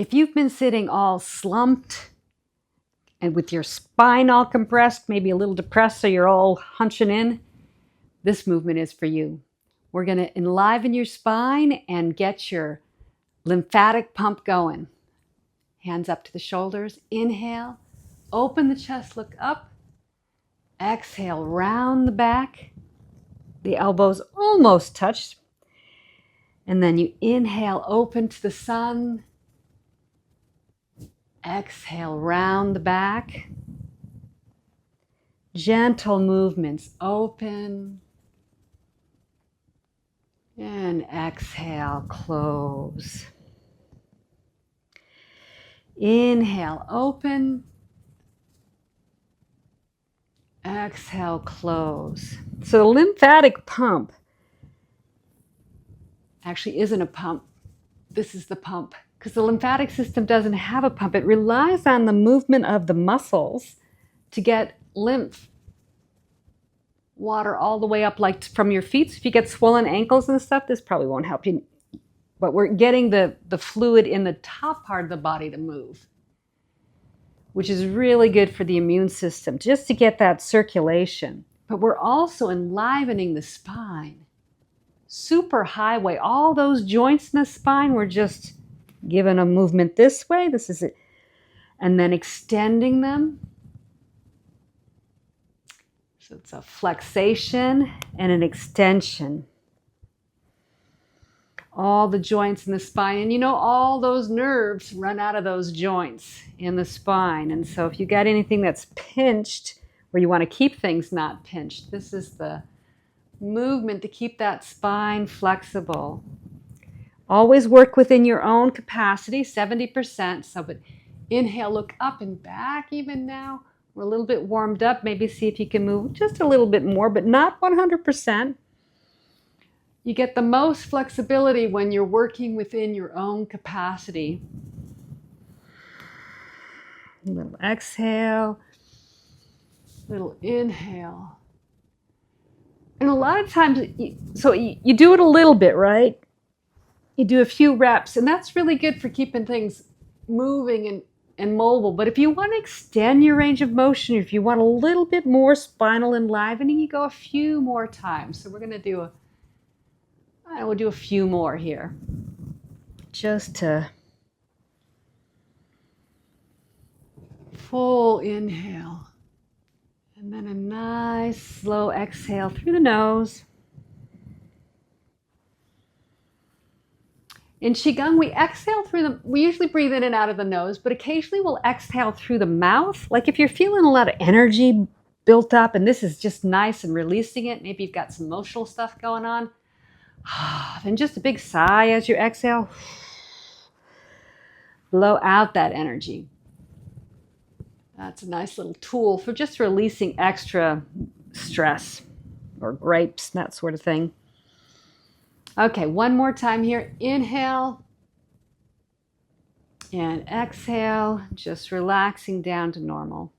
If you've been sitting all slumped and with your spine all compressed, maybe a little depressed so you're all hunching in, this movement is for you. We're going to enliven your spine and get your lymphatic pump going. Hands up to the shoulders. Inhale, open the chest, look up. Exhale, round the back. The elbows almost touched. And then you inhale, open to the sun. Exhale, round the back. Gentle movements, open. And exhale, close. Inhale, open. Exhale, close. So the lymphatic pump actually isn't a pump. This is the pump. Because the lymphatic system doesn't have a pump. It relies on the movement of the muscles to get lymph water all the way up, like from your feet. So if you get swollen ankles and stuff, this probably won't help you. But we're getting the fluid in the top part of the body to move, which is really good for the immune system, just to get that circulation. But we're also enlivening the spine. Super highway. All those joints in the spine, we're just giving a movement this way. This is it. And then extending them. So it's a flexation and an extension. All the joints in the spine. And you know, all those nerves run out of those joints in the spine. And so if you got anything that's pinched, or you want to keep things not pinched, this is the movement to keep that spine flexible. Always work within your own capacity, 70%. So, but inhale, look up and back even now. We're a little bit warmed up. Maybe see if you can move just a little bit more, but not 100%. You get the most flexibility when you're working within your own capacity. A little exhale, little inhale. And a lot of times, you do it a little bit, right? You do a few reps, and that's really good for keeping things moving and mobile. But if you want to extend your range of motion, if you want a little bit more spinal enlivening, you go a few more times. So we're going to do we'll do a few more here. Just to full inhale. And then a nice slow exhale through the nose. In Qigong, we exhale through we usually breathe in and out of the nose, but occasionally we'll exhale through the mouth. Like if you're feeling a lot of energy built up and this is just nice and releasing it, maybe you've got some emotional stuff going on, then just a big sigh as you exhale. Blow out that energy. That's a nice little tool for just releasing extra stress or grapes, that sort of thing. Okay, one more time here. Inhale and exhale, just relaxing down to normal.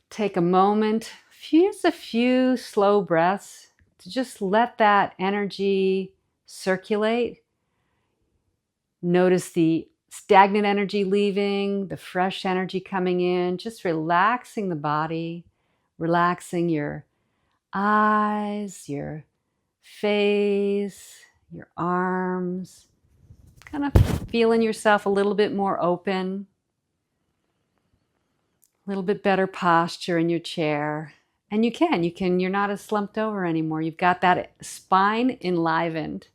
Take a moment, just a few slow breaths to just let that energy circulate. Notice the stagnant energy leaving, the fresh energy coming in, just relaxing the body, relaxing your eyes, your face, your arms, kind of feeling yourself a little bit more open, a little bit better posture in your chair. And you're not as slumped over anymore. You've got that spine enlivened.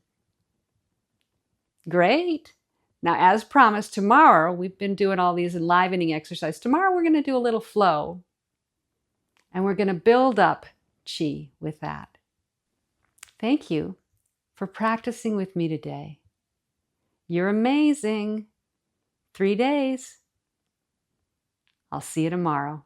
Great. Now, as promised, tomorrow, we've been doing all these enlivening exercises. Tomorrow, we're going to do a little flow. And we're going to build up Qi with that. Thank you for practicing with me today. You're amazing. 3 days. I'll see you tomorrow.